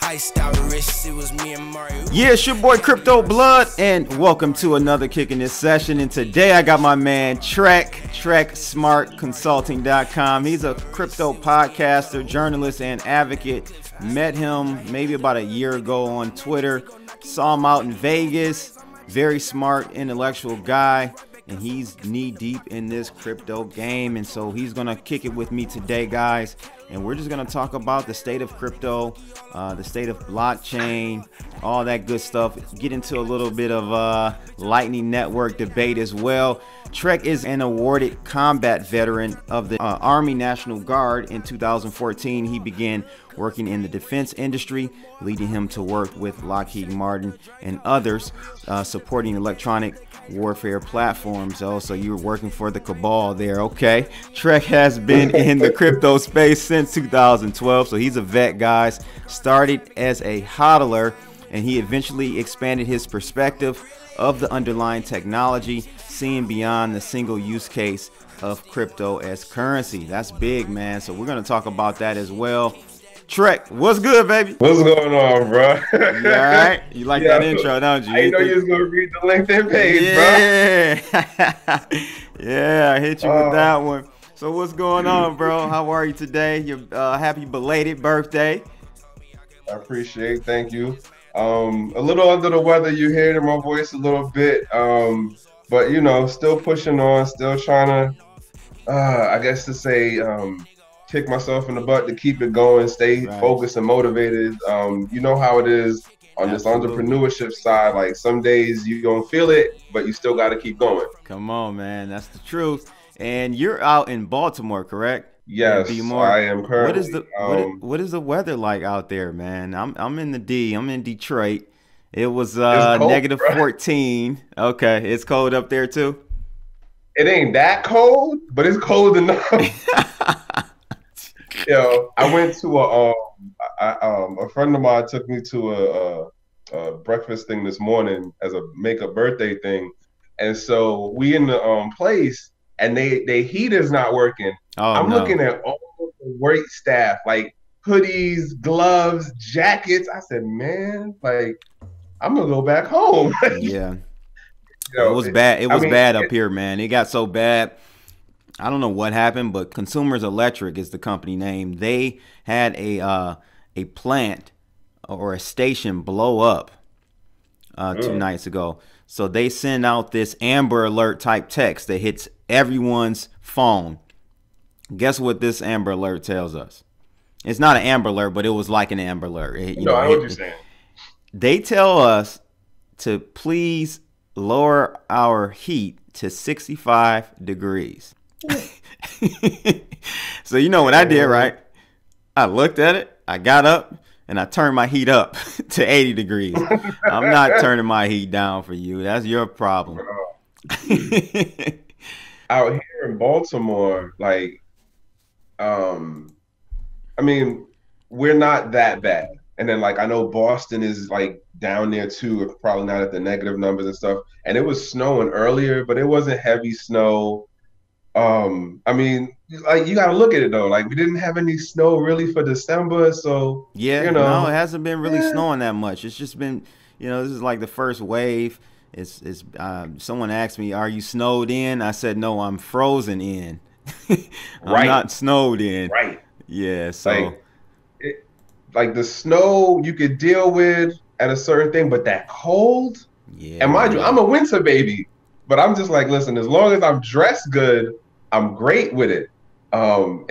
Iced out wrists, it was me and Mario. Yeah, it's your boy Crypto Blood, and welcome to another Kick in This session. And today I got my man Trekk, TrekkSmartConsulting.com. He's a crypto podcaster, journalist, and advocate. Met him maybe about a year ago on Twitter. Saw him out in Vegas. Very smart, intellectual guy, and he's knee deep in this crypto game. And so he's gonna kick it with me today, guys. And we're just gonna talk about the state of crypto, the state of blockchain, all that good stuff. Get into a little bit of Lightning Network debate as well. Trekk is an awarded combat veteran of the Army National Guard. In 2014, he began working in the defense industry, leading him to work with Lockheed Martin and others, supporting electronic warfare platforms. Oh, so you were working for the cabal there. Okay. Trekk has been in the crypto space since 2012, so he's a vet, guys. Started as a hodler, and he eventually expanded his perspective of the underlying technology, seeing beyond the single use case of crypto as currency. That's big, man. So we're going to talk about that as well. Trekk, what's good, baby? What's going on, bro? You all right? You like that intro, don't you? I know you was going to read the LinkedIn page, bro. Yeah, I hit you with that one. So what's going on, bro? How are you today? Your happy belated birthday. I appreciate it. Thank you. A little under the weather. You hear my voice a little bit. But, you know, still pushing on, still trying to, I guess to say, kick myself in the butt to keep it going, stay focused and motivated. You know how it is on this entrepreneurship side. Like some days you don't feel it, but you still got to keep going. Come on, man. That's the truth. And you're out in Baltimore, correct? Yes, I am currently. What is the weather like out there, man? I'm in the D. I'm in Detroit. It was cold, negative 14. Okay, it's cold up there too. It ain't that cold, but it's cold enough. Yo, I went to a friend of mine took me to a breakfast thing this morning as a make-up birthday thing, and so we in the place, and they heater's not working. I'm looking at all the work staff, like hoodies, gloves, jackets. I said, man, like I'm gonna go back home. Yeah, it was bad. It was bad up here, man. It got so bad. I don't know what happened, but Consumers Electric is the company name. They had a plant or a station blow up 2 nights ago. So they send out this Amber Alert type text that hits everyone's phone. Guess what this Amber Alert tells us? It's not an Amber Alert, but it was like an Amber Alert. I know what you're saying. They tell us to please lower our heat to 65 degrees. So you know what I did, right? I looked at it, I got up, and I turned my heat up to 80 degrees. I'm not turning my heat down for you. That's your problem. Out here in Baltimore, like, I mean, we're not that bad. And then, like, I know Boston is, like, down there, too, probably not at the negative numbers and stuff. And it was snowing earlier, but it wasn't heavy snow. I mean, like, you got to look at it, though. Like, we didn't have any snow really for December, so, yeah, you know. No, it hasn't been really snowing that much. It's just been, you know, this is like the first wave. Someone asked me, are you snowed in? I said, no, I'm frozen in. I'm not snowed in. Right. Yeah, so. Like the snow you could deal with at a certain thing, but that cold? Yeah. And mind you, I'm a winter baby, but I'm just like, listen, as long as I'm dressed good, I'm great with it. And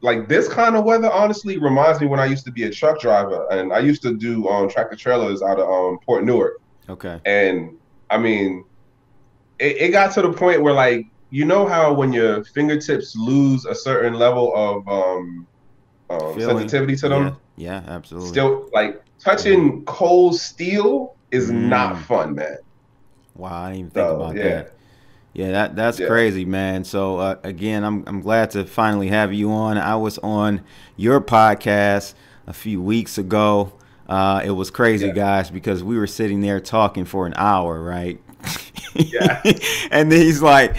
like this kind of weather, honestly, reminds me when I used to be a truck driver, and I used to do tractor trailers out of Port Newark. Okay. And I mean, it got to the point where, like, you know how when your fingertips lose a certain level of sensitivity to them? Yeah, absolutely. Still, like, touching cold steel is not fun, man. Wow, I didn't even think about that. Yeah, that's crazy, man. So again, I'm glad to finally have you on. I was on your podcast a few weeks ago. It was crazy, guys, because we were sitting there talking for an hour, right? Yeah. And then he's like,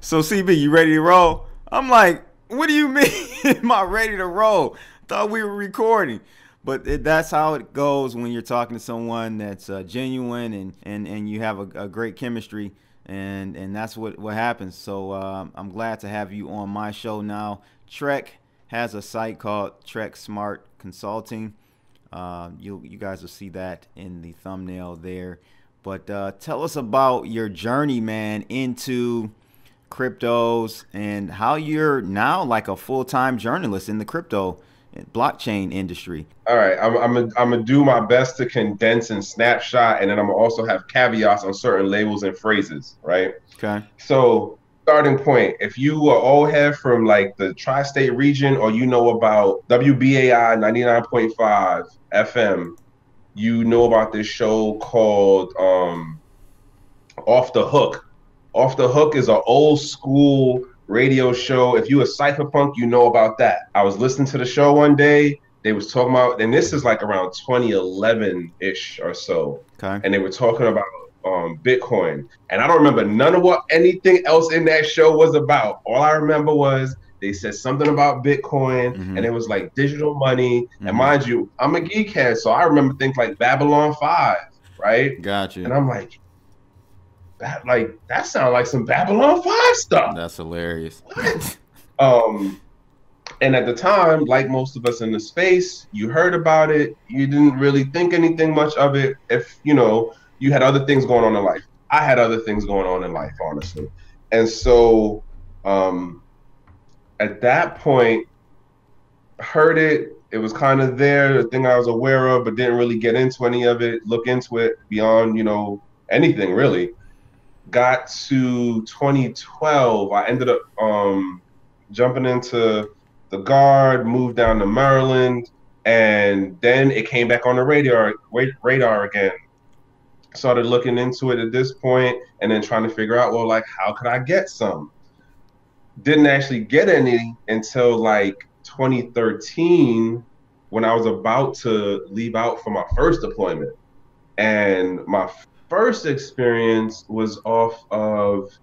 so CB, you ready to roll? I'm like, what do you mean? Am I ready to roll? Thought we were recording. But that's how it goes when you're talking to someone that's genuine and you have a great chemistry, and that's what happens. So I'm glad to have you on my show now. Trekk has a site called Trekk Smart Consulting. You guys will see that in the thumbnail there. But tell us about your journey, man, into cryptos and how you're now like a full-time journalist in the crypto blockchain industry. All right, I'm gonna do my best to condense and snapshot, and then I'm gonna also have caveats on certain labels and phrases, right? Okay. So, starting point, if you are old head from like the tri-state region, or you know about WBAI 99.5 FM, you know about this show called Off the Hook. Off the Hook is an old school radio show. If you a cypherpunk, you know about that. I was listening to the show one day. They was talking about, and this is like around 2011-ish or so. Okay. And they were talking about Bitcoin. And I don't remember none of what anything else in that show was about. All I remember was they said something about Bitcoin, and it was like digital money. And mind you, I'm a geek head, so I remember things like Babylon 5, right? Gotcha. And I'm like, that sounds like some Babylon 5 stuff. That's hilarious. And at the time, like most of us in the space, you heard about it. You didn't really think anything much of it. If you had other things going on in life. I had other things going on in life, honestly. And so at that point, heard it. It was kind of there, the thing I was aware of, but didn't really get into any of it, look into it beyond, anything really. Got to 2012, I ended up jumping into the Guard, moved down to Maryland, and then it came back on the radar again. Started looking into it at this point, and then trying to figure out, well, like, how could I get some? Didn't actually get any until like 2013, when I was about to leave out for my first deployment. And my first experience was off of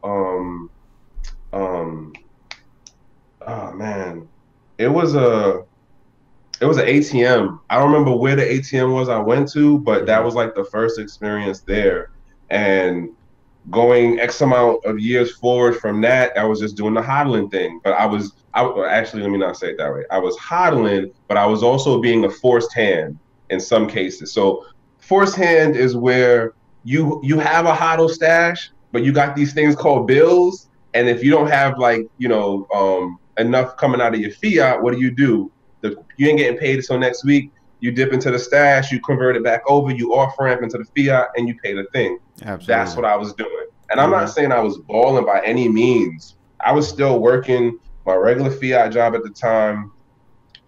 it was an ATM. I don't remember where the ATM was I went to, but that was like the first experience there. And going X amount of years forward from that, I was just doing the hodling thing. But actually, let me not say it that way. I was hodling, but I was also being a forced hand in some cases. So forced hand is where you have a hodl stash, but you got these things called bills. And if you don't have enough coming out of your fiat, what do? You ain't getting paid until next week. You dip into the stash, you convert it back over, you off ramp into the fiat, and you pay the thing. Absolutely. That's what I was doing. And I'm not saying I was balling by any means. I was still working my regular fiat job at the time.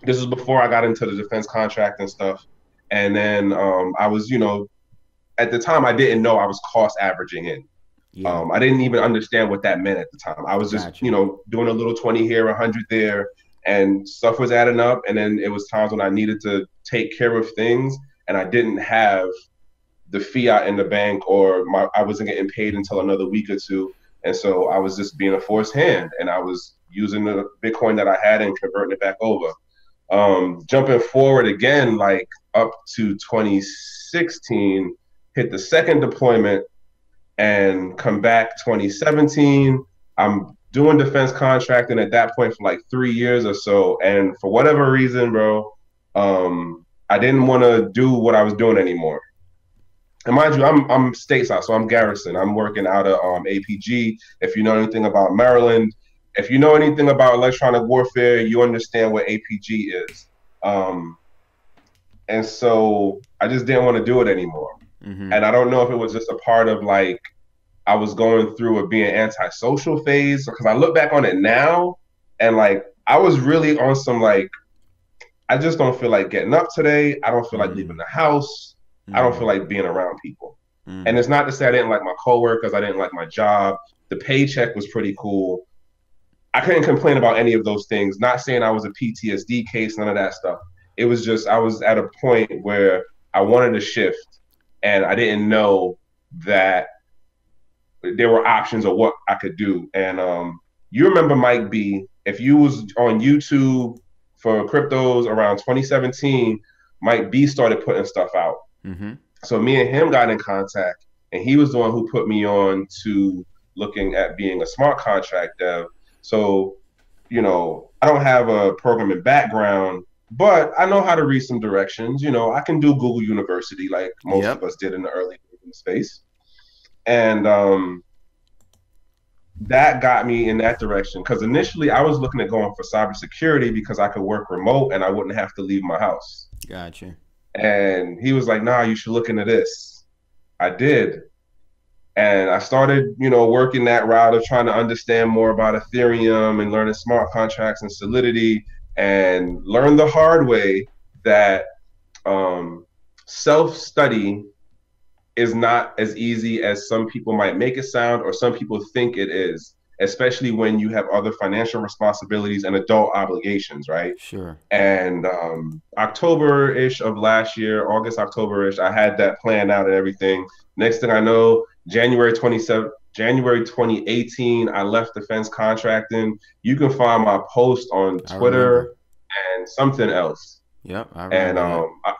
This was before I got into the defense contract and stuff. And then I was, at the time I didn't know I was cost averaging in. Yeah. I didn't even understand what that meant at the time. I was just, doing a little 20 here, 100 there, and stuff was adding up. And then it was times when I needed to take care of things, and I didn't have the fiat in the bank, or I wasn't getting paid until another week or two. And so I was just being a forced hand, and I was using the Bitcoin that I had and converting it back over. Jumping forward again, like up to 2016, hit the second deployment, and come back 2017. I'm doing defense contracting at that point for like 3 years or so. And for whatever reason, bro, I didn't want to do what I was doing anymore. And mind you, I'm stateside, so I'm Garrison. I'm working out of APG. If you know anything about Maryland, if you know anything about electronic warfare, you understand what APG is. And so I just didn't want to do it anymore. Mm-hmm. And I don't know if it was just a part of like I was going through a being antisocial phase, because I look back on it now and like I was really on some like, I just don't feel like getting up today. I don't feel like leaving the house. I don't feel like being around people. And it's not to say I didn't like my coworkers. I didn't like my job. The paycheck was pretty cool. I couldn't complain about any of those things. Not saying I was a PTSD case, none of that stuff. It was just I was at a point where I wanted to shift, and I didn't know that there were options of what I could do. And you remember Mike B, if you was on YouTube for cryptos around 2017, Mike B started putting stuff out. Mm-hmm. So me and him got in contact, and he was the one who put me on to looking at being a smart contract dev. So, I don't have a programming background, but I know how to read some directions. I can do Google University like most of Yep. us did in the early days in the space. And that got me in that direction because initially I was looking at going for cybersecurity because I could work remote and I wouldn't have to leave my house. Gotcha. And he was like, nah, you should look into this. I did. And I started, working that route of trying to understand more about Ethereum and learning smart contracts and Solidity, and learned the hard way that self-study is not as easy as some people might make it sound or some people think it is, especially when you have other financial responsibilities and adult obligations, right? Sure. And October-ish of last year, August, October-ish, I had that planned out and everything. Next thing I know, January 2018, I left defense contracting. You can find my post on I remember. Twitter and something else. Yep, I And remember that.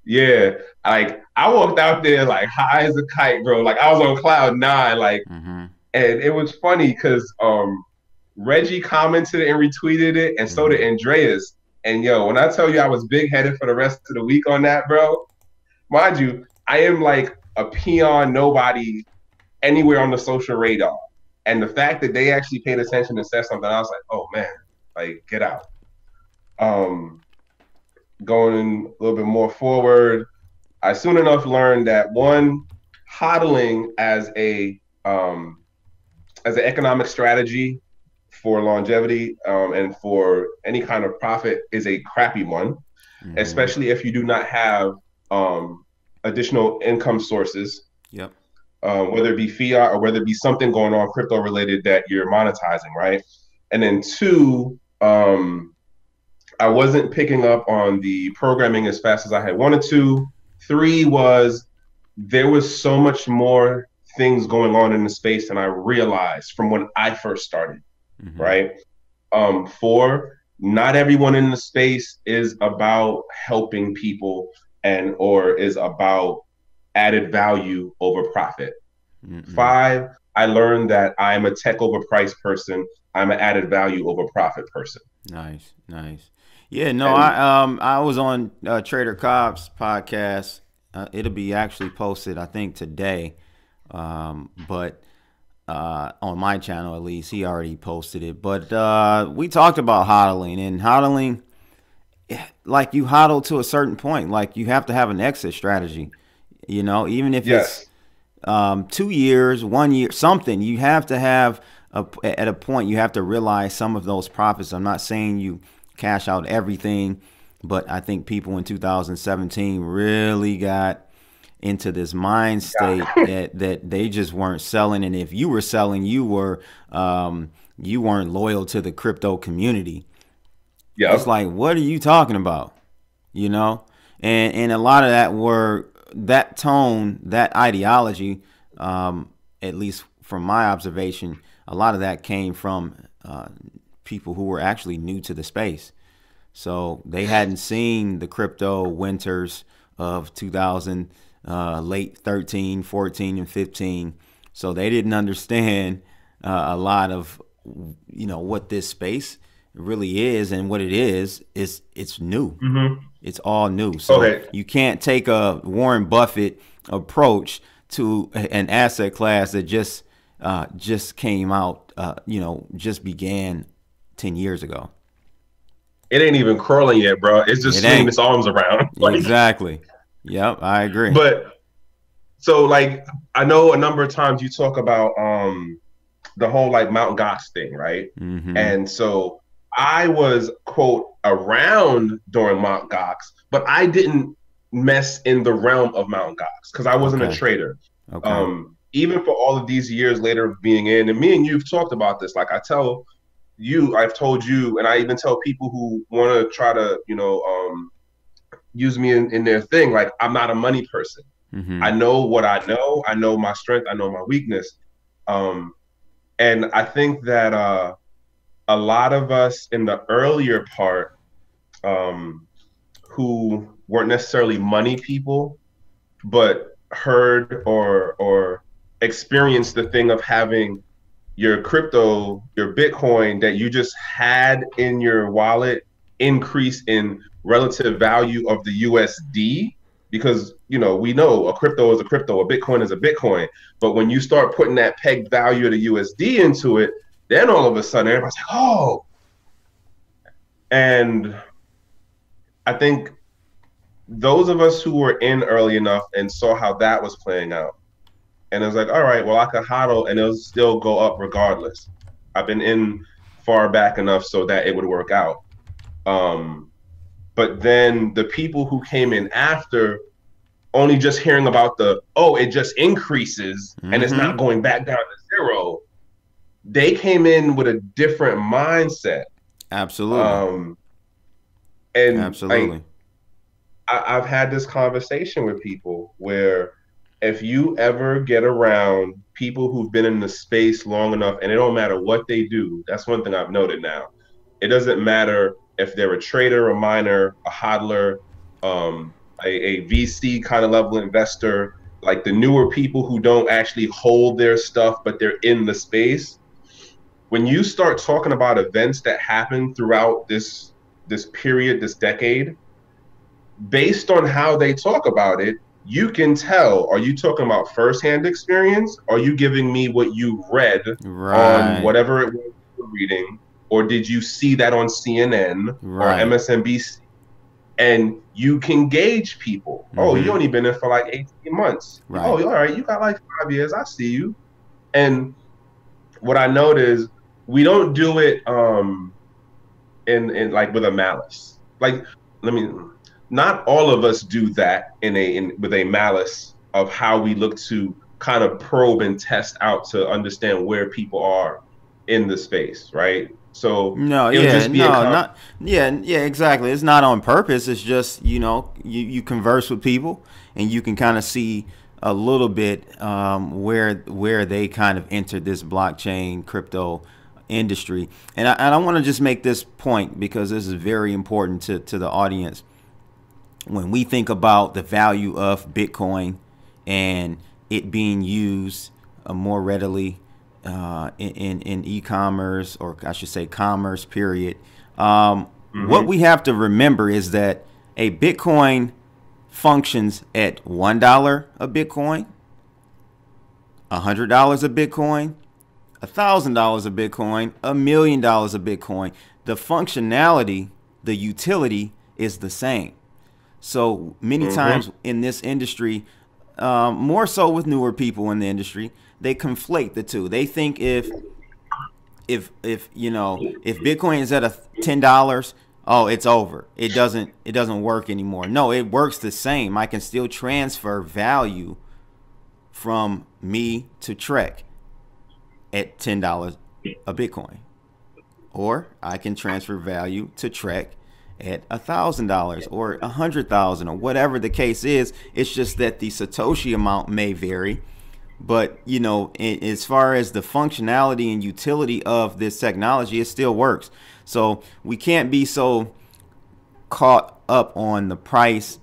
yeah, like I walked out there like high as a kite, bro. Like I was on cloud nine, like, Mm-hmm. and it was funny because Reggie commented and retweeted it, and so did Mm-hmm. Andreas. And yo, when I tell you I was big headed for the rest of the week on that, bro, mind you, I am like a peon nobody anywhere on the social radar. And the fact that they actually paid attention and said something, I was like, oh man, like get out. Um, Going a little bit more forward, I soon enough learned that one, hodling as an economic strategy for longevity and for any kind of profit is a crappy one, Mm-hmm. especially if you do not have additional income sources, Yep. whether it be fiat or whether it be something going on crypto related that you're monetizing, right? And then two, I wasn't picking up on the programming as fast as I had wanted to. Three was there was so much more things going on in the space than I realized from when I first started, Mm-hmm. right? Four, not everyone in the space is about helping people and or is about added value over profit. Mm-mm. Five, I learned that I'm a tech over price person. I'm an added value over profit person. Nice, nice. Yeah, no, And I was on Trader Cobb's podcast. It'll be actually posted, I think, today. But on my channel at least, he already posted it. But we talked about hodling, and hodling, like you hodl to a certain point, like you have to have an exit strategy. Even if it's yes, 2 years, 1 year, something, you have to have at a point you have to realize some of those profits. I'm not saying you cash out everything, but I think people in 2017 really got into this mind state yeah, that they just weren't selling, and if you were selling, you weren't loyal to the crypto community. It's yep, like, what are you talking about? You know, and a lot of that tone, that ideology, at least from my observation, a lot of that came from people who were actually new to the space. So they hadn't seen the crypto winters of 2000, late 13, 14, and 15. So they didn't understand a lot of, what this space really is, and what it is it's new. mm-hmm. It's all new. So Okay, you can't take a Warren Buffett approach to an asset class that just came out, just began 10 years ago. it ain't even crawling yet, bro. It's just It swinging ain't. its arms around. Like, Exactly. Yep, I agree. but so like I know a number of times you talk about the whole like Mount Gox thing, right? Mm-hmm. And so I was quote around during Mount Gox, but I didn't mess in the realm of Mount Gox because I wasn't a Okay. trader. Okay. Even for all of these years later of being in, and me and you've talked about this. Like I've told you, and I even tell people who want to try to, use me in their thing. Like I'm not a money person. Mm-hmm. I know what I know. I know my strength. I know my weakness. Um, and I think that a lot of us in the earlier part, um, who weren't necessarily money people, but heard or experienced the thing of having your crypto, your Bitcoin that you just had in your wallet increase in relative value of the USD. Because, you know, we know a crypto is a crypto, a Bitcoin is a Bitcoin. But when you start putting that pegged value of the USD into it, then all of a sudden everybody's like, oh. And I think those of us who were in early enough and saw how that was playing out, and it was like, all right, well, I could hodl and it'll still go up regardless. I've been in far back enough so that it would work out. But then the people who came in after, only just hearing about it just increases and it's not going back down to zero, they came in with a different mindset. Absolutely. And absolutely. I've had this conversation with people where if you ever get around people who've been in the space long enough, and it don't matter what they do, that's one thing I've noted now. It doesn't matter if they're a trader, a miner, a hodler, a VC kind of level investor, like the newer people who don't actually hold their stuff, but they're in the space. When you start talking about events that happen throughout this period, this decade, based on how they talk about it, you can tell, are you talking about firsthand experience? Are you giving me what you read on whatever it was you're reading? Or did you see that on CNN or MSNBC? And you can gauge people. Oh, you only been in for like 18 months. Oh, all right, you got like 5 years. I see you. And what I noticed is we don't do it in like with a malice. Like, not all of us do that with a malice of how we look to kind of probe and test out to understand where people are in the space, right? So exactly. It's not on purpose. It's just, you converse with people and you can kind of see a little bit where they kind of entered this blockchain crypto industry. And I want to just make this point because this is very important to the audience. When we think about the value of Bitcoin and it being used more readily in e-commerce, or I should say commerce, period, what we have to remember is that a Bitcoin functions at $1 a Bitcoin, $100 a Bitcoin, $1,000 a Bitcoin, $1 million a Bitcoin. The functionality, the utility is the same. So many times in this industry, more so with newer people in the industry, they conflate the two. They think if Bitcoin is at $10, oh, it's over. It doesn't work anymore. No, it works the same. I can still transfer value from me to Trekk at $10 a Bitcoin, or I can transfer value to Trekk at $1,000 or $100,000 or whatever the case is. It's just that the Satoshi amount may vary, but as far as the functionality and utility of this technology, it still works. So we can't be so caught up on the price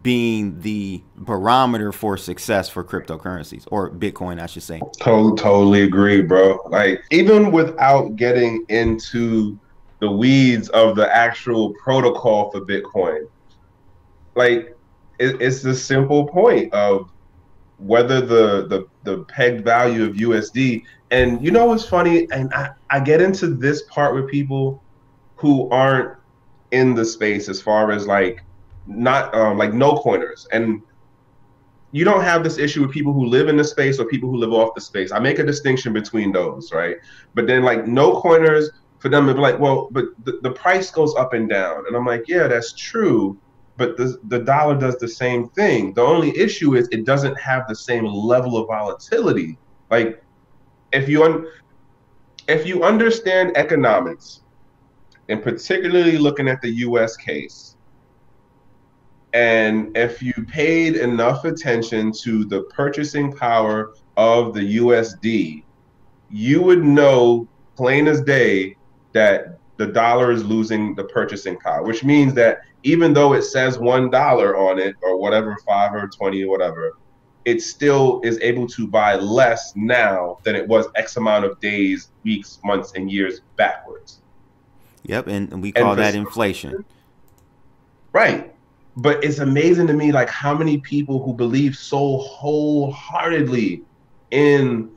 being the barometer for success for cryptocurrencies, or Bitcoin, I should say. Totally agree, bro. Like, even without getting into the weeds of the actual protocol for Bitcoin, like it's the simple point of whether the pegged value of USD. And what's funny, and I get into this part with people who aren't in the space, as far as like not like no coiners, and you don't have this issue with people who live in the space or people who live off the space. I make a distinction between those, right? But then like no coiners, for them to be like, well, but the price goes up and down. And I'm like, yeah, that's true. But the dollar does the same thing. The only issue is it doesn't have the same level of volatility. Like, if you understand economics, and particularly looking at the US case, and if you paid enough attention to the purchasing power of the USD, you would know plain as day that the dollar is losing the purchasing power, which means that even though it says $1 on it or whatever, 5 or 20 or whatever, it still is able to buy less now than it was X amount of days, weeks, months, and years backwards. Yep, and we And call that inflation. Right. But it's amazing to me, like, how many people who believe so wholeheartedly in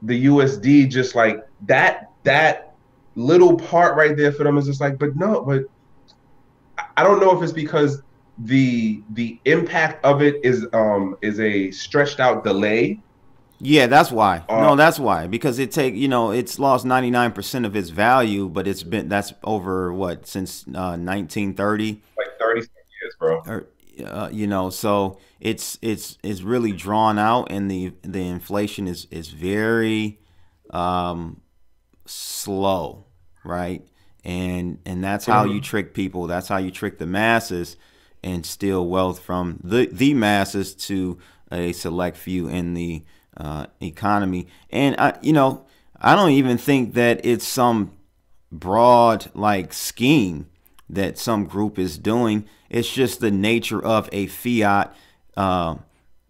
the USD, just like that little part right there for them is just like, but no, but I don't know if it's because the impact of it is a stretched out delay. Yeah, that's why. No, that's why. Because it's lost 99% of its value, but that's over what, since 1930? Like 30 years, bro. Or, so it's really drawn out, and the inflation is very slow, right? And that's how you trick people. That's how you trick the masses and steal wealth from the masses to a select few in the economy. And I don't even think that it's some broad like scheme that some group is doing. It's just the nature of a fiat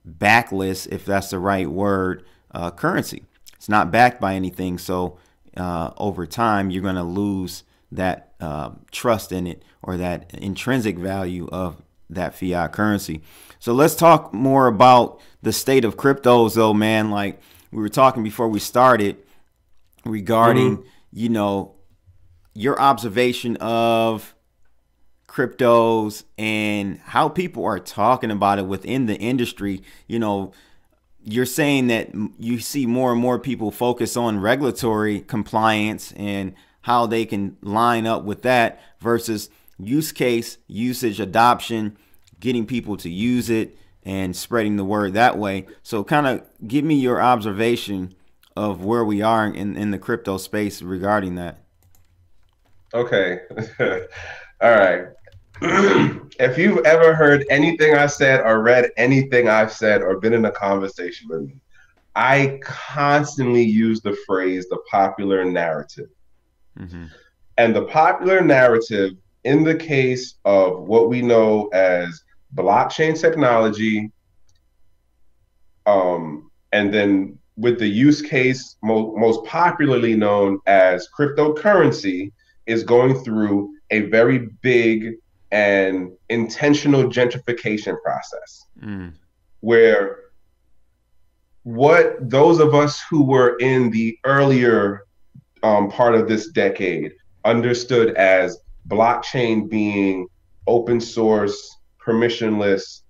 backless, if that's the right word, currency. It's not backed by anything, so over time you're going to lose that trust in it, or that intrinsic value of that fiat currency. So let's talk more about the state of cryptos, though, man. Like we were talking before we started regarding, your observation of cryptos and how people are talking about it within the industry. You're saying that you see more and more people focus on regulatory compliance and how they can line up with that versus use case, usage, adoption, getting people to use it and spreading the word that way. So kind of give me your observation of where we are in the crypto space regarding that. Okay. All right. If you've ever heard anything I said or read anything I've said or been in a conversation with me, I constantly use the phrase the popular narrative. Mm-hmm. And the popular narrative in the case of what we know as blockchain technology, and then with the use case most popularly known as cryptocurrency, is going through a very big and intentional gentrification process, where what those of us who were in the earlier part of this decade understood as blockchain being open source, permissionless,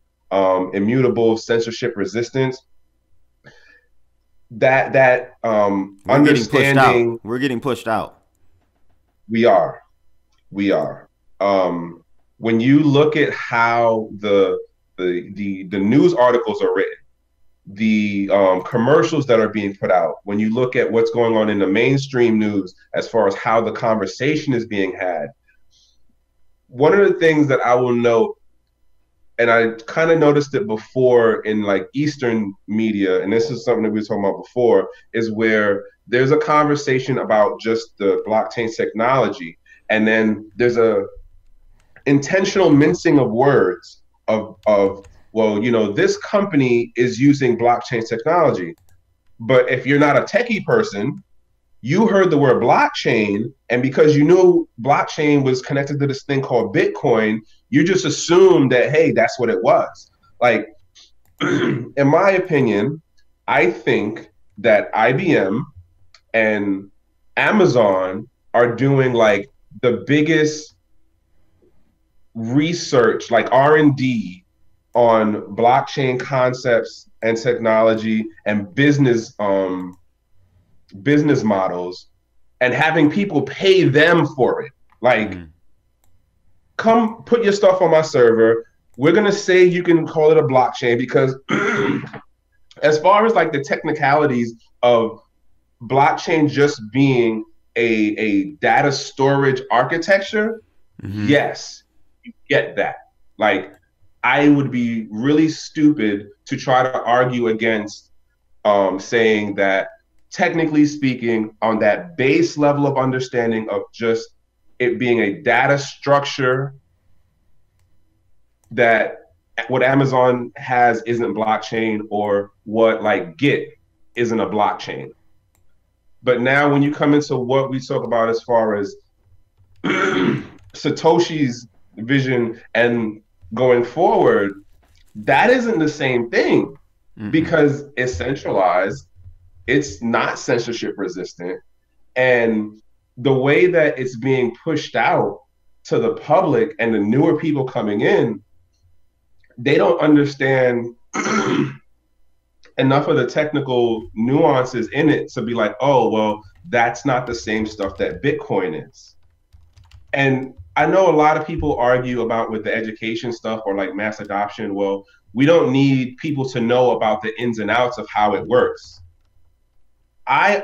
immutable, censorship resistant, that understanding. We're getting pushed out. We are. When you look at how the news articles are written, the commercials that are being put out, when you look at what's going on in the mainstream news as far as how the conversation is being had, one of the things that I will note, and I kind of noticed it before in like Eastern media, and this is something that we were talking about before, is where there's a conversation about just the blockchain technology, and then there's a intentional mincing of words of well, this company is using blockchain technology. But if you're not a techie person, you heard the word blockchain, and because you knew blockchain was connected to this thing called Bitcoin, you just assumed that, hey, that's what it was. Like, in my opinion, I think that IBM and Amazon are doing like the biggest research, like R&D, on blockchain concepts and technology and business models, and having people pay them for it. Like, come put your stuff on my server. We're going to say you can call it a blockchain because as far as like the technicalities of blockchain just being a data storage architecture, yes, you get that. Like, I would be really stupid to try to argue against saying that, technically speaking, on that base level of understanding of just it being a data structure that what Amazon has isn't blockchain, or what like Git isn't a blockchain. But now when you come into what we talk about as far as Satoshi's vision and going forward, that isn't the same thing because it's centralized. It's not censorship resistant. And the way that it's being pushed out to the public and the newer people coming in, they don't understand enough of the technical nuances in it to be like, oh, well, that's not the same stuff that Bitcoin is. And I know a lot of people argue about with the education stuff or like mass adoption. Well, we don't need people to know about the ins and outs of how it works. I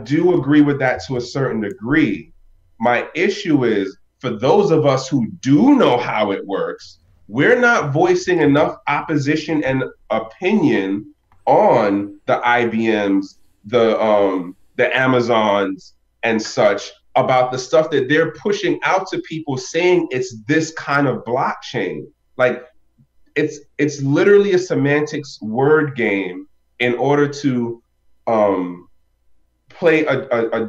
do agree with that to a certain degree. My issue is for those of us who do know how it works, we're not voicing enough opposition and opinion on the IBMs, the Amazons and such about the stuff that they're pushing out to people saying it's this kind of blockchain. Like it's literally a semantics word game in order to play a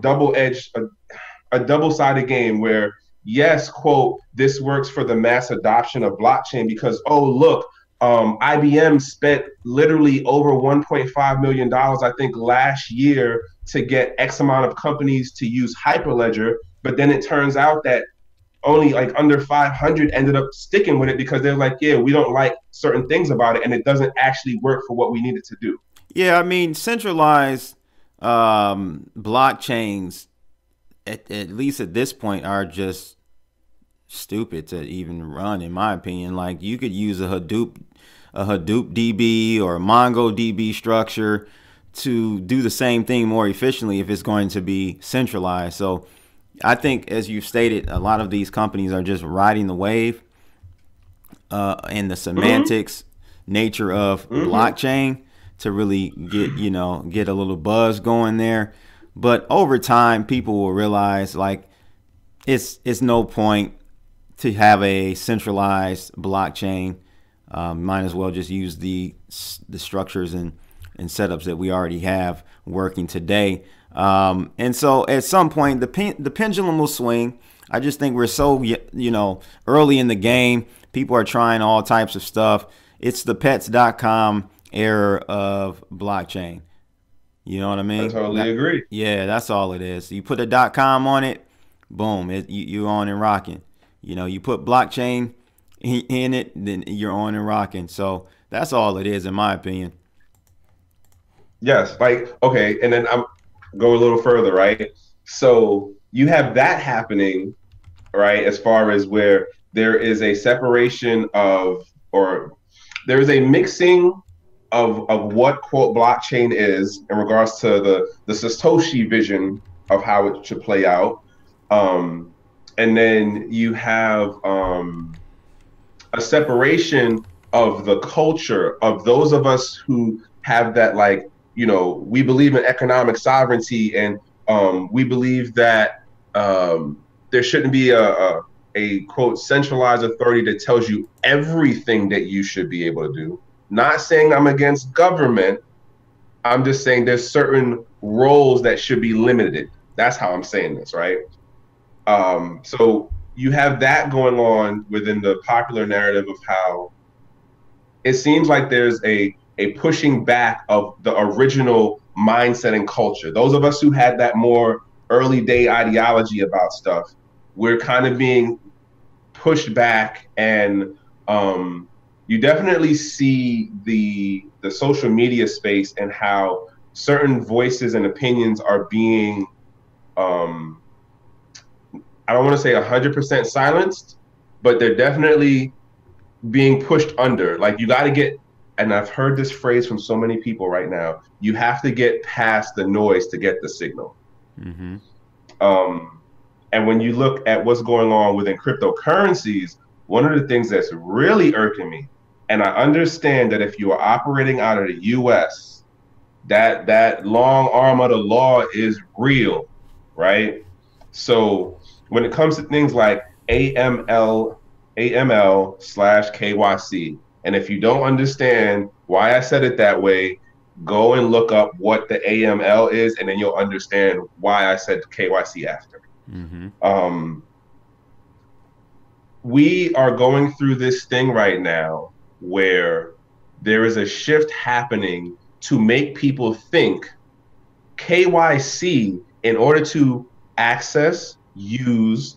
double-sided game where, yes, quote, this works for the mass adoption of blockchain because, oh, look, IBM spent literally over $1.5 million, I think, last year to get X amount of companies to use Hyperledger. But then it turns out that only like under 500 ended up sticking with it because they're like, yeah, we don't like certain things about it and it doesn't actually work for what we need it to do. Yeah, I mean, centralized blockchains, at least at this point, are just stupid to even run, in my opinion. Like, you could use a Hadoop DB or a MongoDB structure to do the same thing more efficiently if it's going to be centralized. So I think, as you've stated, a lot of these companies are just riding the wave and the semantics nature of blockchain to really get a little buzz going there. But over time, people will realize like it's no point to have a centralized blockchain. Might as well just use the structures and setups that we already have working today. And so at some point, the pendulum will swing. I just think we're so, early in the game. People are trying all types of stuff. It's the pets.com era of blockchain. You know what I mean? I totally agree. Yeah, that's all it is. You put a .com on it, boom, you're on and rocking. You put blockchain in it, then you're on and rocking. So that's all it is, in my opinion. Yes, like, okay, and then I'm go a little further, right? So you have that happening, right, as far as where there is a separation of, or there is a mixing of what, quote, blockchain is in regards to the Satoshi vision of how it should play out. And then you have a separation of the culture of those of us who have that, like, we believe in economic sovereignty, and we believe that there shouldn't be a quote centralized authority that tells you everything that you should be able to do. Not saying I'm against government. I'm just saying there's certain roles that should be limited. That's how I'm saying this, right? So you have that going on within the popular narrative of how it seems like there's a pushing back of the original mindset and culture. Those of us who had that more early day ideology about stuff, we're kind of being pushed back, and you definitely see the social media space and how certain voices and opinions are being, I don't want to say 100% silenced, but they're definitely being pushed under. Like, you got to get, and I've heard this phrase from so many people right now, you have to get past the noise to get the signal. And when you look at what's going on within cryptocurrencies, one of the things that's really irking me, and I understand that if you are operating out of the US, that long arm of the law is real, right? So when it comes to things like AML/KYC, and if you don't understand why I said it that way, go and look up what the AML is, and then you'll understand why I said KYC after. Mm-hmm. We are going through this thing right now where there is a shift happening to make people think KYC, in order to access, use,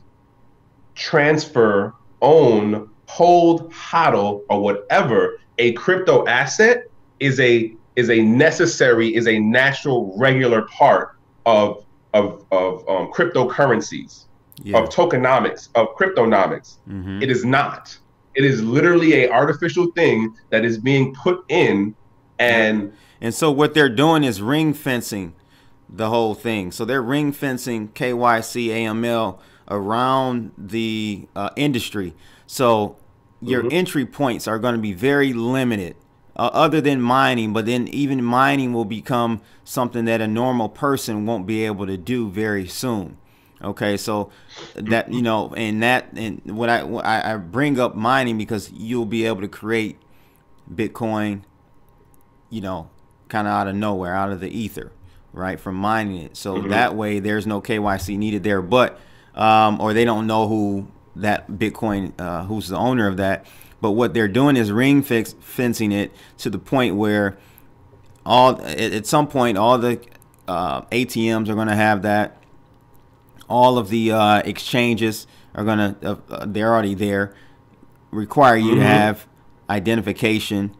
transfer, own, hold, hodl, or whatever a crypto asset is a natural, regular part of cryptocurrencies, Yeah. of tokenomics, of cryptonomics. Mm-hmm. It is not. It is literally a artificial thing that is being put in, and And so what they're doing is ring fencing the whole thing. So they're ring fencing KYC, AML around the industry. So your entry points are going to be very limited, other than mining. But then even mining will become something that a normal person won't be able to do very soon. Okay, so that, and what I bring up mining because you'll be able to create Bitcoin, kind of out of nowhere, out of the ether, right, from mining it. So that way there's no KYC needed there, but or they don't know who that Bitcoin, who's the owner of that. But what they're doing is fencing it to the point where at some point all the ATMs are going to have that. All of the exchanges are going to, they're already there, require you to have identification.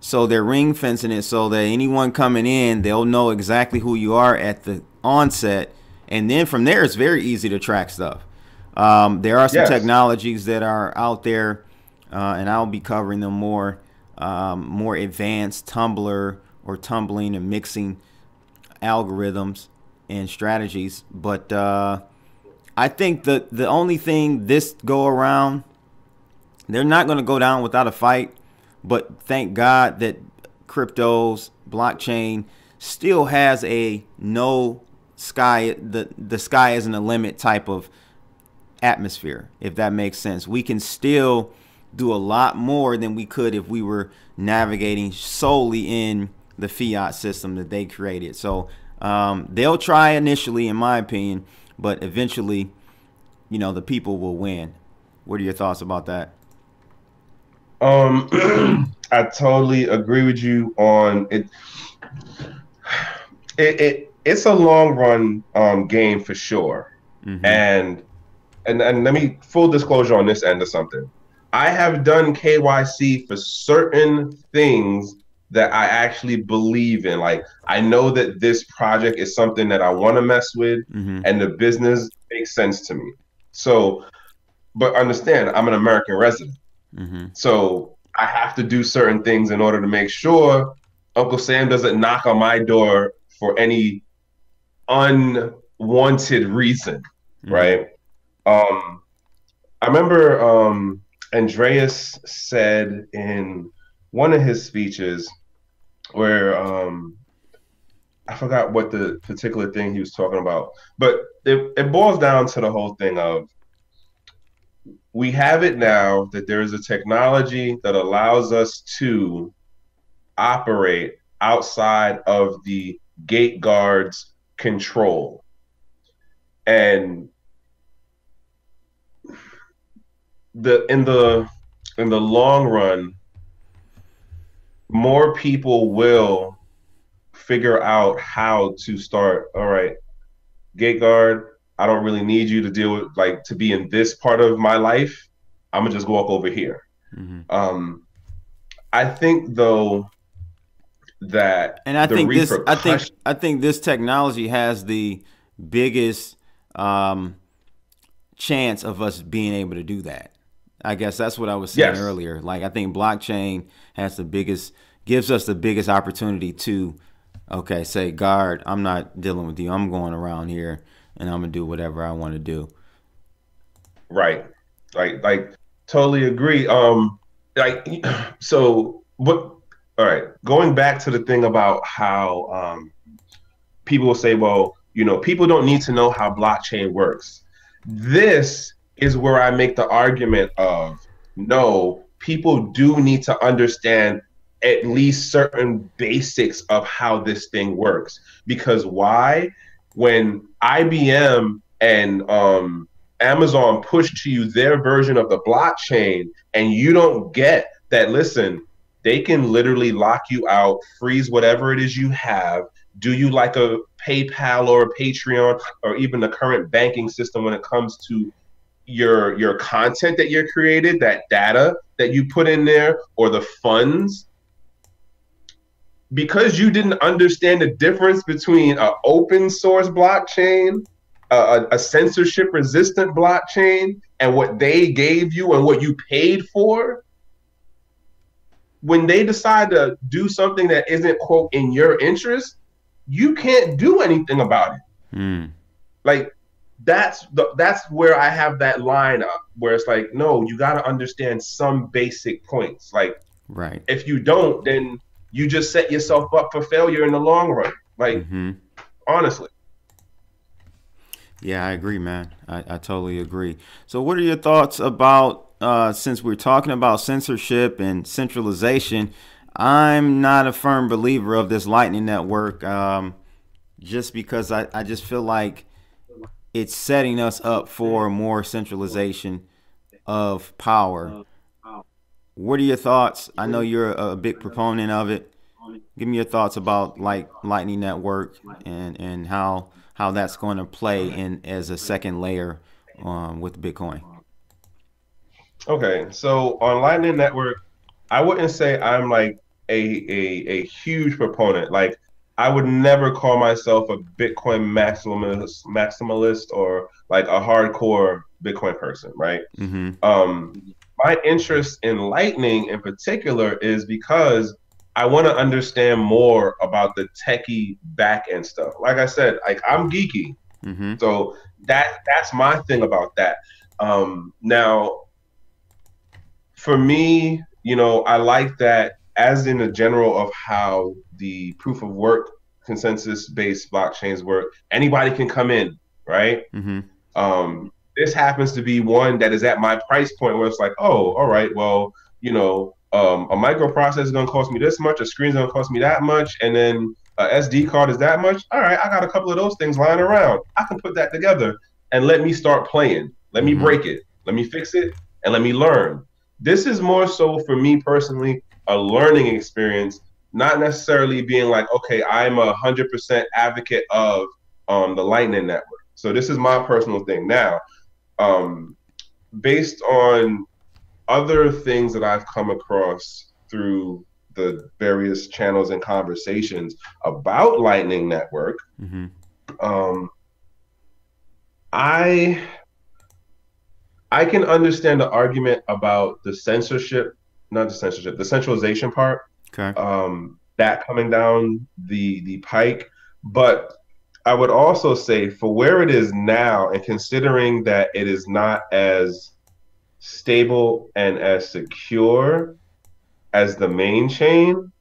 So they're ring fencing it so that anyone coming in, they'll know exactly who you are at the onset. And then from there, it's very easy to track stuff. There are some technologies that are out there, and I'll be covering them more advanced tumbling and mixing algorithms and strategies. But I think the only thing this go around, they're not going to go down without a fight. But thank God that cryptos, blockchain still has a no sky, the sky isn't a limit type of atmosphere, if that makes sense. We can still do a lot more than we could if we were navigating solely in the fiat system that they created. So they'll try initially, in my opinion, but eventually, the people will win. What are your thoughts about that? I totally agree with you on it. It's a long run game for sure. And let me full disclosure on this end of something. I have done KYC for certain things that I actually believe in. Like, I know that this project is something that I want to mess with, and the business makes sense to me. So, but understand, I'm an American resident. So I have to do certain things in order to make sure Uncle Sam doesn't knock on my door for any unwanted reason, right? I remember Andreas said in one of his speeches where I forgot what the particular thing he was talking about, but it boils down to the whole thing of, we have it now that there is a technology that allows us to operate outside of the gate guard's control. And in the long run, more people will figure out how to start, all right, gate guard, I don't really need you to deal with, like, to be in this part of my life. I'm gonna just walk over here. I think though that, and I think this technology has the biggest chance of us being able to do that. I guess that's what I was saying earlier. Like, I think blockchain has gives us the biggest opportunity to, say, guard, I'm not dealing with you. I'm going around here and I'm gonna do whatever I want to do. Right. Like totally agree. So what, all right, going back to the thing about how people will say, well, people don't need to know how blockchain works. This is where I make the argument of no, people do need to understand at least certain basics of how this thing works. Because why? When IBM and Amazon push to you their version of the blockchain, and you don't get that, listen, they can literally lock you out, freeze whatever it is you have, do you like a PayPal or a Patreon or even the current banking system when it comes to your content that you're created, that data that you put in there, or the funds, because you didn't understand the difference between an open source blockchain, a censorship resistant blockchain, and what they gave you and what you paid for. When they decide to do something that isn't, quote, in your interest, you can't do anything about it. Like, that's where I have that line up where it's like, no, you got to understand some basic points. Like, right. If you don't, then you just set yourself up for failure in the long run. Like, honestly. Yeah, I agree, man. I totally agree. So what are your thoughts about, since we're talking about censorship and centralization, I'm not a firm believer of this Lightning Network, just because I just feel like it's setting us up for more centralization of power. What are your thoughts? I know you're a big proponent of it. Give me your thoughts about like Lightning Network and how that's going to play in as a second layer with Bitcoin. Okay, so on Lightning Network, I wouldn't say I'm like a huge proponent. Like, I would never call myself a Bitcoin maximalist or like a hardcore Bitcoin person, right? My interest in Lightning in particular is because I want to understand more about the techie back end stuff. Like I said, like, I'm geeky, so that's my thing about that. Now, for me, I like that as in the general of how the proof of work consensus based blockchains work. Anybody can come in, right? This happens to be one that is at my price point where it's like, oh, all right, well, a microprocessor is going to cost me this much, a screen is going to cost me that much, and then a SD card is that much. All right, I got a couple of those things lying around. I can put that together and let me start playing. Let me break it. Let me fix it, and let me learn. This is more so for me personally a learning experience, not necessarily being like, okay, I'm 100% advocate of the Lightning Network. So this is my personal thing. Now, based on other things that I've come across through the various channels and conversations about Lightning Network, I can understand the argument about the centralization part. Okay. That coming down the pike. But I would also say for where it is now, and considering that it is not as stable and as secure as the main chain,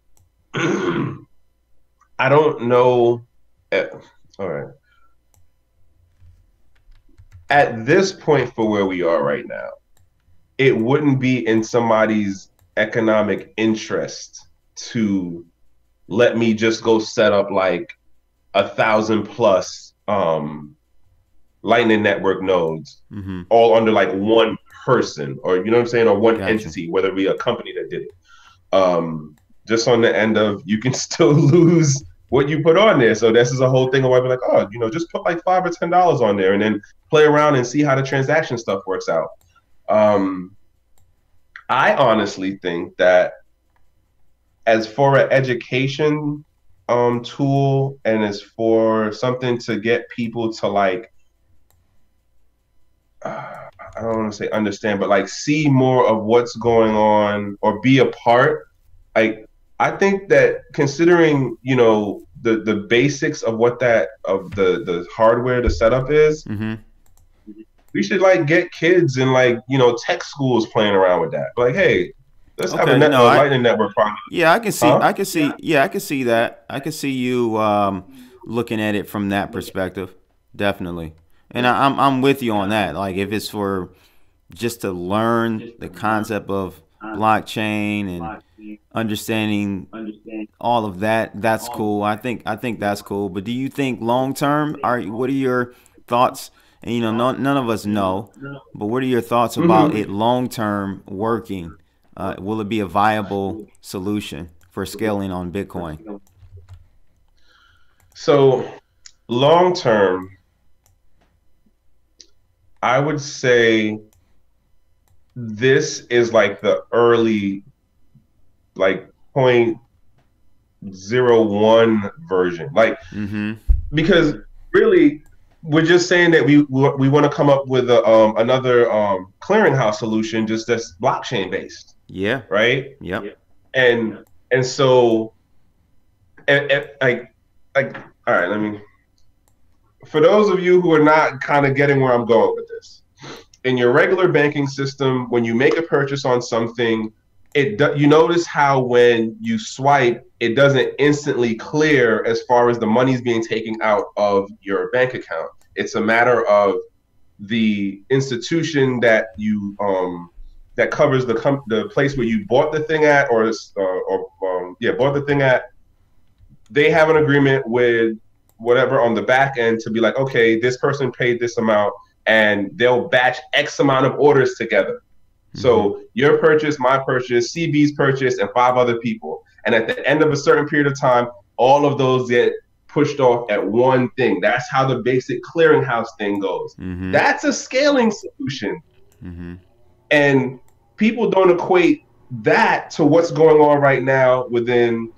I don't know. All right. At this point, for where we are right now, it wouldn't be in somebody's economic interest to let me just go set up like 1,000+ Lightning Network nodes, all under like one person, or you know what I'm saying, or one entity, whether it be a company that did it. Just on the end of, you can still lose what you put on there. So this is a whole thing of why we're like, oh, just put like $5 or $10 on there and then play around and see how the transaction stuff works out. I honestly think that as for an education tool, and as for something to get people to like, I don't want to say understand, but like see more of what's going on or be a part. I think that considering, the basics of what the hardware, the setup is, we should like get kids in like, tech schools playing around with that. Like, hey, let's have a Lightning Network project. Yeah, I can see. I can see. Yeah, I can see that. I can see you looking at it from that perspective. Definitely. And I'm with you on that. Like if it's for just to learn the concept of blockchain and understanding all of that, that's cool. I think that's cool. But do you think long term, what are your thoughts? And none of us know, but what are your thoughts about it long term working? Will it be a viable solution for scaling on Bitcoin? So long term, I would say this is like the early, like 0.01 version. Like, because really, we're just saying that we want to come up with another clearinghouse solution, just that's blockchain based. Yeah. Right. Yep. And so, like, all right. Let me. For those of you who are not kind of getting where I'm going with this, in your regular banking system, when you make a purchase on something, you notice how when you swipe, it doesn't instantly clear as far as the money's being taken out of your bank account. It's a matter of the institution that you that covers the place where you bought the thing at, bought the thing at. They have an agreement with whatever on the back end to be like, okay, this person paid this amount, and they'll batch X amount of orders together. So your purchase, my purchase, CB's purchase, and 5 other people. And at the end of a certain period of time, all of those get pushed off at one thing. That's how the basic clearinghouse thing goes. That's a scaling solution. And people don't equate that to what's going on right now within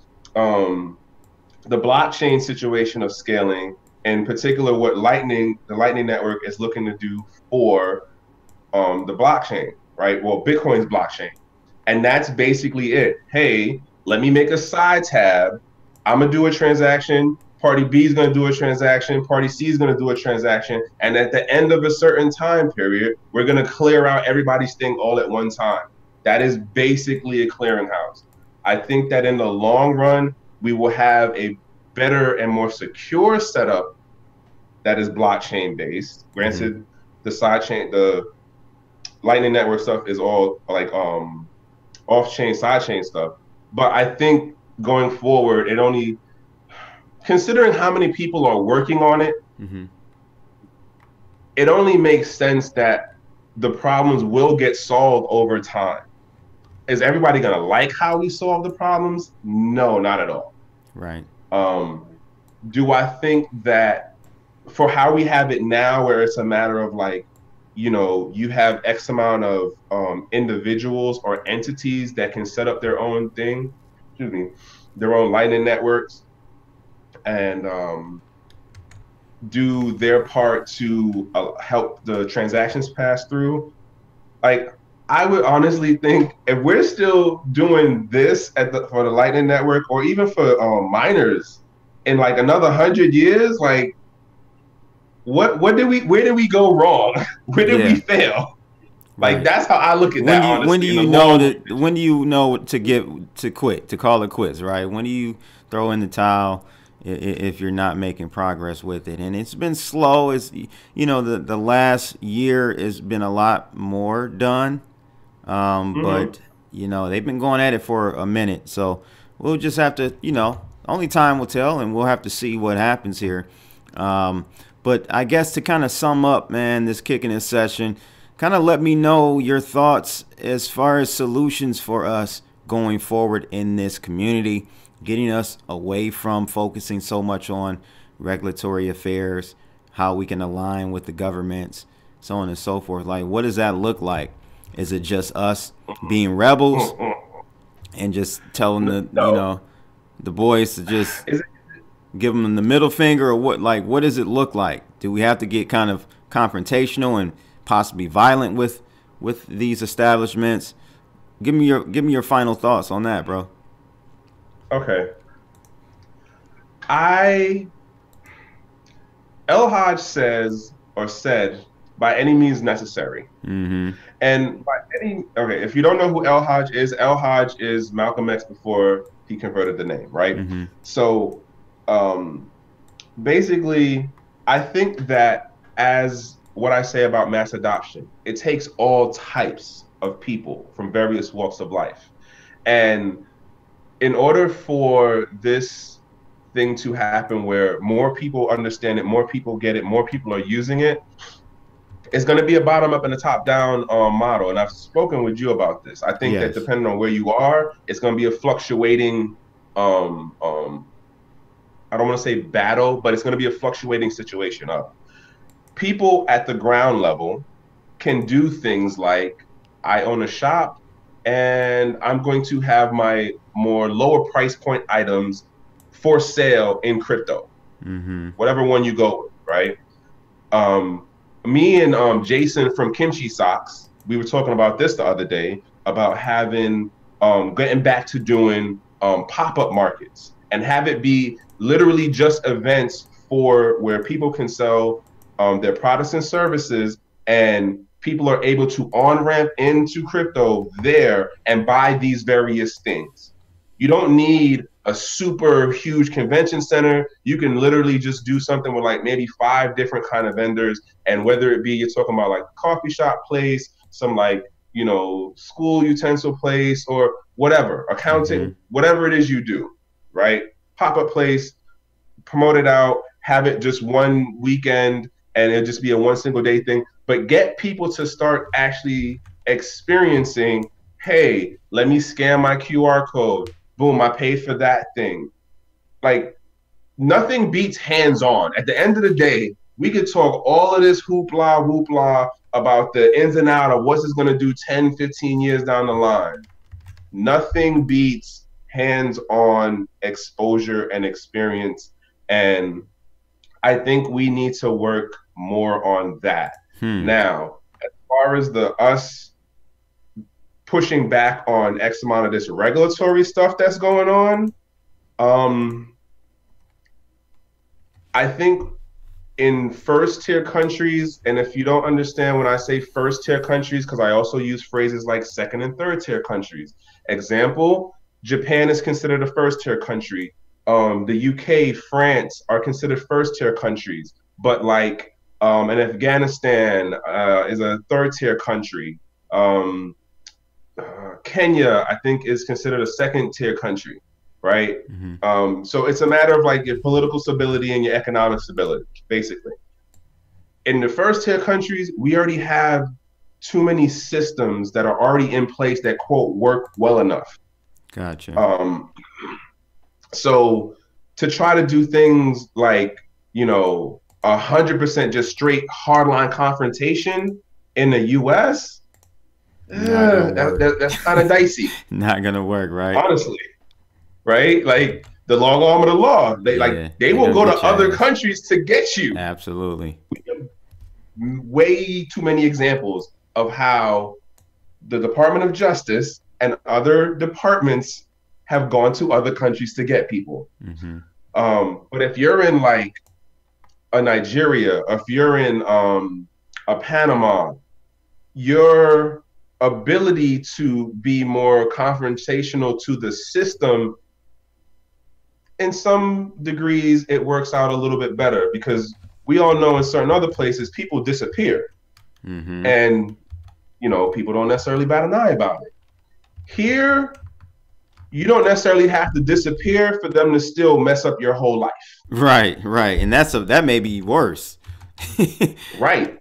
the blockchain situation of scaling, in particular what the Lightning Network is looking to do for the blockchain, right? Well, Bitcoin's blockchain. And that's basically it. Hey, let me make a side tab. I'm going to do a transaction. Party B is going to do a transaction. Party C is going to do a transaction. And at the end of a certain time period, we're going to clear out everybody's thing all at one time. That is basically a clearinghouse. I think that in the long run, we will have a better and more secure setup that is blockchain based. Granted, the Lightning Network stuff is all like off-chain, side-chain stuff. But I think going forward, considering how many people are working on it, it only makes sense that the problems will get solved over time. Is everybody going to like how we solve the problems? No, not at all. Right. Do I think that for how we have it now, where it's a matter of like, you have X amount of individuals or entities that can set up their own thing, their own Lightning networks, and do their part to help the transactions pass through. Like, I would honestly think if we're still doing this for the Lightning Network, or even for miners, in like another 100 years, like, where did we go wrong? Where did we fail? Like, that's how I look at that. Honestly, when do you know to quit, to call it quits, right? When do you throw in the towel if you're not making progress with it? And it's been slow. It's the last year has been a lot more done. But they've been going at it for a minute, so we'll just have to, only time will tell, and we'll have to see what happens here. But I guess to kind of sum up, man, this kicking this session, kind of let me know your thoughts as far as solutions for us going forward in this community, getting us away from focusing so much on regulatory affairs, how we can align with the governments, so on and so forth. Like, what does that look like? Is it just us being rebels and just telling the boys to just give them the middle finger, or what? Like, what does it look like? Do we have to get kind of confrontational and possibly violent with these establishments? Give me your final thoughts on that, bro. Okay. El Haj said, by any means necessary. And if you don't know who El Haj is Malcolm X before he converted the name, right? So basically, I think that as what I say about mass adoption, it takes all types of people from various walks of life. And in order for this thing to happen where more people understand it, more people get it, more people are using it, it's going to be a bottom up and a top down model. And I've spoken with you about this. I think that Yes. depending on where you are, it's going to be a fluctuating, I don't want to say battle, but it's going to be a fluctuating situation of people at the ground level can do things like I own a shop and I'm going to have my more lower price point items for sale in crypto, whatever one you go with, right? Me and Jason from Kimchi Socks, we were talking about this the other day about having getting back to doing pop-up markets and have it be literally just events for where people can sell their products and services, and people are able to on-ramp into crypto there and buy these various things. You don't need a super huge convention center. You can literally just do something with like maybe 5 different kind of vendors. And whether it be you're talking about like a coffee shop place, some like, you know, school utensil place or whatever, accounting, whatever it is you do, right? Pop-up place, promote it out, have it just one weekend, and it'll just be a one single day thing. But get people to start actually experiencing, hey, let me scan my QR code. Boom, I paid for that thing. Like, nothing beats hands-on. At the end of the day, we could talk all of this hoopla about the ins and outs of what's this going to do 10, 15 years down the line. Nothing beats hands-on exposure and experience. And I think we need to work more on that. Now, as far as the us pushing back on X amount of this regulatory stuff that's going on, I think in first tier countries, and if you don't understand when I say first tier countries, because I also use phrases like second and third tier countries. Example, Japan is considered a first tier country. The UK, France are considered first tier countries, but like and Afghanistan is a third tier country. Kenya, I think, is considered a second tier country, right? So it's a matter of like your political stability and your economic stability, basically. In the first tier countries, we already have too many systems that are already in place that, quote, work well enough. Gotcha. So to try to do things like, you know, 100% just straight hardline confrontation in the U.S., that's kind of dicey. Not gonna work, right? Honestly, right? Like the long arm of the law. They will go to other countries to get you. Absolutely. We have way too many examples of how the Department of Justice and other departments have gone to other countries to get people. But if you're in like a Nigeria, if you're in a Panama, your ability to be more confrontational to the system, in some degrees, it works out a little bit better because we all know in certain other places, people disappear. And, you know, people don't necessarily bat an eye about it. Here, you don't necessarily have to disappear for them to still mess up your whole life. Right. And that may be worse. Right.